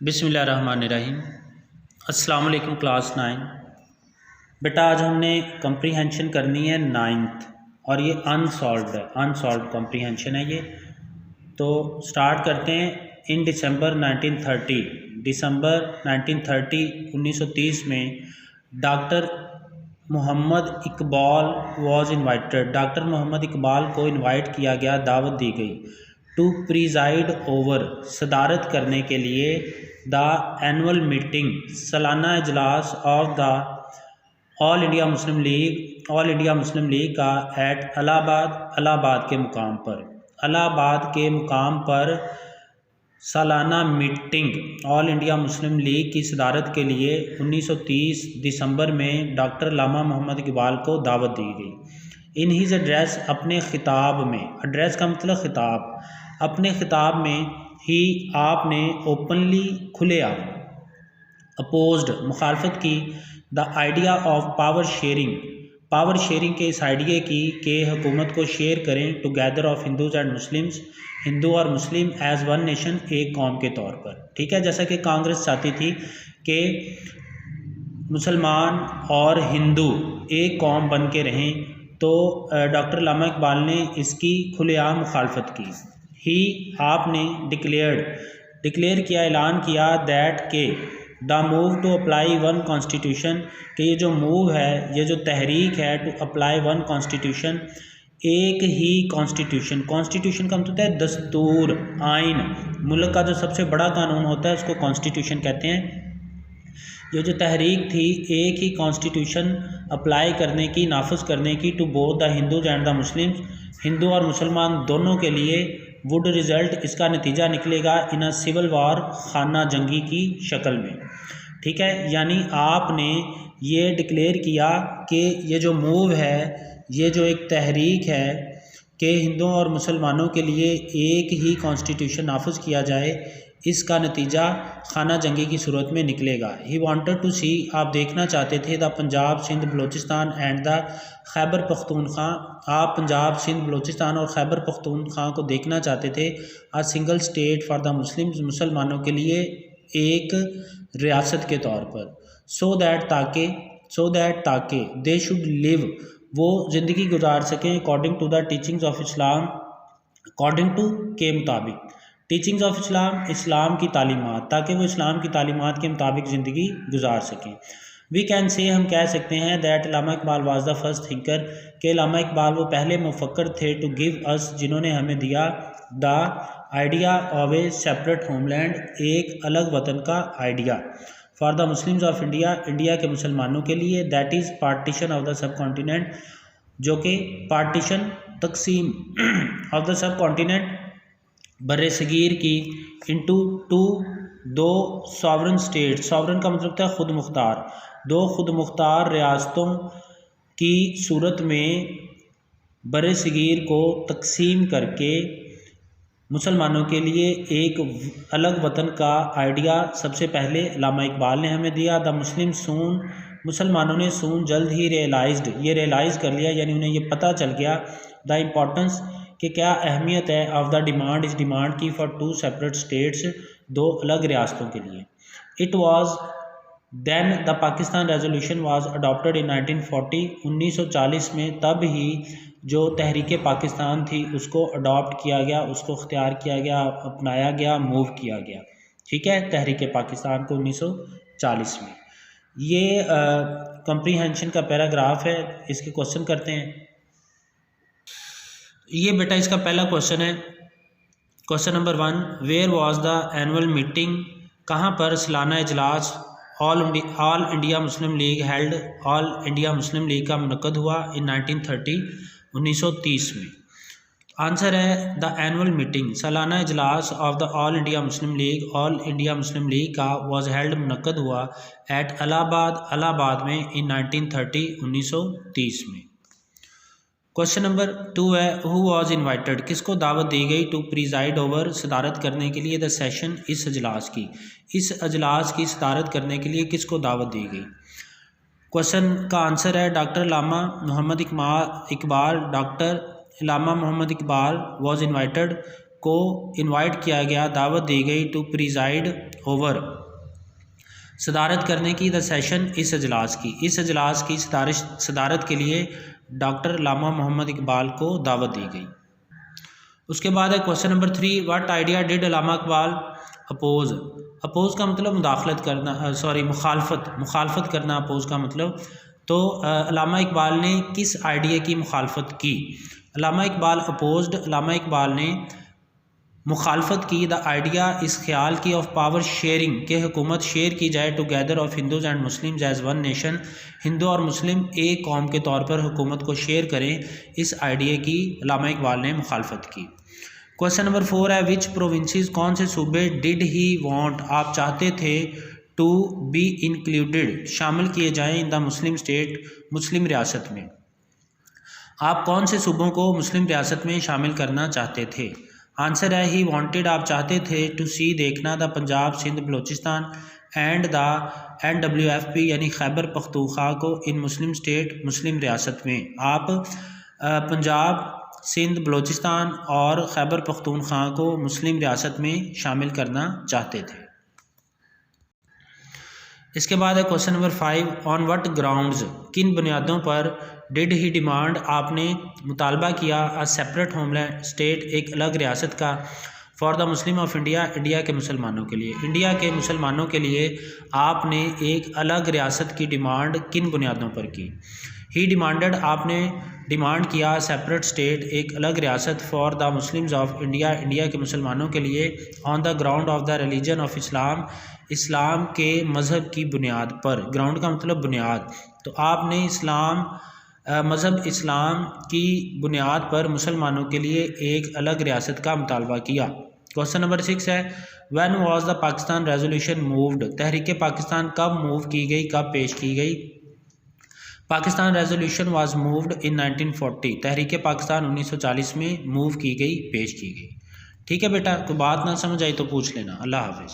बिस्मिल्लाहिर्रहमानिर्रहीम। अस्सलाम वालेकुम क्लास 9। बेटा आज हमने कम्प्रीहेंशन करनी है 9th और ये अनसॉल्व्ड है, अनसॉल्व्ड कम्प्रीहेंशन है ये। तो स्टार्ट करते हैं। इन दिसंबर 1930 में doctor Mohammad Iqbal was invited, doctor Mohammad Iqbal को इन्वाइट किया गया, दावत दी गई। टू प्रिजाइड ओवर, सदारत करने के लिए, द एनुअल मीटिंग, सालाना इजलास of the all India Muslim League का एट इलाहाबाद के मुकाम पर, इलाहाबाद के मुकाम पर सालाना meeting all India Muslim league की सदारत के लिए 1930 दिसंबर में डॉक्टर लामा मोहम्मद इकबाल को दावत दी गई। इन हिज एड्रेस, अपने खिताब में, एड्रेस का मतलब खिताब, अपने खिताब में ही आपने ओपनली, खुलेआम, अपोज्ड, मुखालफत की, the idea of power sharing के इस आइडिया की कि हुकूमत को शेयर करें, together of Hindus and Muslims, हिंदू और मुस्लिम एज वन नेशन, एक कौम के तौर पर। ठीक है, जैसा कि कांग्रेस चाहती थी कि मुसलमान और हिंदू एक कौम बन के रहें, तो डॉक्टर लामा इकबाल ने इसकी खुलेआम मुखालफत की। ही, आपने, डिक्लेयर किया, ऐलान किया, दैट के the move to apply one constitution, कि ये जो मूव है, ये जो तहरीक है, टू अप्लाई वन कॉन्स्टिट्यूशन, एक ही कॉन्स्टिट्यूशन, कॉन्स्टिट्यूशन का मतलब है दस्तूर, आइन, मुल्क का जो सबसे बड़ा कानून होता है उसको कॉन्स्टिट्यूशन कहते हैं। ये जो तहरीक थी एक ही कॉन्स्टिट्यूशन अप्लाई करने की, नाफिज करने की, to both the Hindus and the Muslims, हिंदू और मुसलमान दोनों के लिए, वुड रिज़ल्ट, इसका नतीजा निकलेगा, इन अ सिविल वार, खाना जंगी की शक्ल में। ठीक है, यानी आपने ये डिक्लेयर किया कि ये जो मूव है, ये जो एक तहरीक है कि हिंदुओं और मुसलमानों के लिए एक ही कॉन्स्टिट्यूशन नाफिज किया जाए, इसका नतीजा खाना जंगी की सूरत में निकलेगा। ही वांटेड टू सी, आप देखना चाहते थे, the Punjab, Sindh, Balochistan and the Khyber Pakhtunkhwa, आप पंजाब, सिंध, बलूचिस्तान और खैबर पख्तूनख्वा को देखना चाहते थे, आ single state for the Muslims, मुसलमानों के लिए एक रियासत के तौर पर। सो दैट, ताकि दे शुड लिव, वो ज़िंदगी गुजार सकें, according to the teachings of Islam, according to के मुताबिक, टीचिंग्स ऑफ इस्लाम, इस्लाम की तालीमात, ताकि वो इस्लाम की तालीमात के मुताबिक ज़िंदगी गुजार सकें। वी कैन से, हम कह सकते हैं, that Allama Iqbal was the first thinker, के लामा इकबाल वो पहले मुफक्कर थे, टू गिव अस, जिन्होंने हमें दिया, the idea of a separate homeland, एक अलग वतन का idea, for the Muslims of India, India के मुसलमानों के लिए, that is partition of the subcontinent, जो कि पार्टीशन, तकसीम ऑफ द सब कॉन्टिनेंट, बर्रे सगीर की, इंटू टू, दो सॉवरन स्टेट, सॉवरन का मतलब था खुद मुख्तार, दो खुद मुख्तार रियासतों की सूरत में बर्रे सगीर को तकसीम करके मुसलमानों के लिए एक अलग वतन का आइडिया सबसे पहले लामा इकबाल ने हमें दिया। द मुस्लिम सून, मुसलमानों ने सून, जल्द ही रियलाइज्ड, ये रियलाइज़ कर लिया, यानी उन्हें ये पता चल गया, द इम्पोर्टेंस, कि क्या अहमियत है, ऑफ द डिमांड, इस डिमांड की, फॉर टू सेपरेट स्टेट्स, दो अलग रियासतों के लिए। It was then the Pakistan resolution was adopted in 1940, 1940 में तब ही जो तहरीक पाकिस्तान थी उसको अडॉप्ट किया गया, उसको अख्तियार किया गया, अपनाया गया, मूव किया गया। ठीक है, तहरीक पाकिस्तान को 1940 में। ये कम्प्रीहेंशन का पैराग्राफ है, इसके क्वेश्चन करते हैं। ये बेटा इसका पहला क्वेश्चन है, question number 1, where was the annual meeting, कहाँ पर सालाना इजलास All India Muslim League held, All India Muslim League का मुनक्कद हुआ, इन 1930 में। आंसर है द एनुअल मीटिंग, सालाना इजलास of the all India Muslim League का वाज हेल्ड, मुनक्कद हुआ, एट इलाहाबाद में, इन 1930 में। क्वेश्चन नंबर 2 है, हु वाज इन्वाइटेड, किसको दावत दी गई, टू प्रिजाइड ओवर, सदारत करने के लिए, द सेशन, इस अजलास की, इस अजलास की सदारत करने के लिए किसको दावत दी गई। क्वेश्चन का आंसर है doctor Allama Mohammad Iqbal, doctor Allama Mohammad Iqbal was invited को इनवाइट किया गया, दावत दी गई टू प्रिजाइड ओवर, सदारत करने की, द सेशन, इस अजलास की। इस अजलास की सदारत के लिए डॉक्टर अल्लामा मोहम्मद इकबाल को दावत दी गई। उसके बाद है question number 3, what idea did Allama Iqbal oppose. Oppose का मतलब मुदाखलत करना, मुखालफत करना, अपोज का मतलब। तो अल्लामा इकबाल ने किस आइडिया की मुखालफत की। अल्लामा इकबाल अपोज्ड, अल्लामा इकबाल ने मुखालफत की, द आइडिया, इस ख्याल की, ऑफ पावर शेयरिंग, के हुकूमत शेयर की जाए, together of Hindus and Muslims as one nation, हिंदू और मुस्लिम एक कौम के तौर पर हुकूमत को शेयर करें, इस आइडिया की अल्लामा इकबाल ने मुखालफत की। क्वेश्चन नंबर 4 है, विच प्रोविंसेस, कौन से सूबे, डिड ही वांट, आप चाहते थे, टू बी इंक्लूडेड, शामिल किए जाएं, इन द मुस्लिम स्टेट, मुस्लिम रियासत में। आप कौन से सूबों को मुस्लिम रियासत में शामिल करना चाहते थे। आंसर है ही वांटेड, आप चाहते थे, टू सी, देखना, the Punjab, Sindh, Balochistan and the NWFP यानी खैबर पख्तूनख्वा को इन मुस्लिम स्टेट, मुस्लिम रियासत में। आप पंजाब, सिंध, बलूचिस्तान और खैबर पख्तूनख्वा को मुस्लिम रियासत में शामिल करना चाहते थे। इसके बाद है question number 5, on what grounds, किन बुनियादों पर, डिड ही डिमांड, आपने मुतालबा किया, अ सेपरेट होमलैंड स्टेट, एक अलग रियासत का, for the Muslim of India, India के मुसलमानों के लिए, इंडिया के मुसलमानों के लिए आपने एक अलग रियासत की डिमांड किन बुनियादों पर की। ही डिमांडेड, आपने डिमांड किया, सेपरेट स्टेट, एक अलग रियासत, for the Muslims of India, India के मुसलमानों के लिए, on the ground of the religion of Islam, Islam के मज़हब की बुनियाद पर। ग्राउंड का मतलब बुनियाद, तो आपने मज़हब इस्लाम की बुनियाद पर मुसलमानों के लिए एक अलग रियासत का मुतालबा किया। क्वेश्चन नंबर 6 है, when was the Pakistan resolution moved, तहरीक पाकिस्तान कब मूव की गई, कब पेश की गई। Pakistan resolution was moved in 1940, तहरीक पाकिस्तान 1940 में मूव की गई, पेश की गई। ठीक है बेटा, कोई बात ना समझ आई तो पूछ लेना। अल्लाह हाफिज़।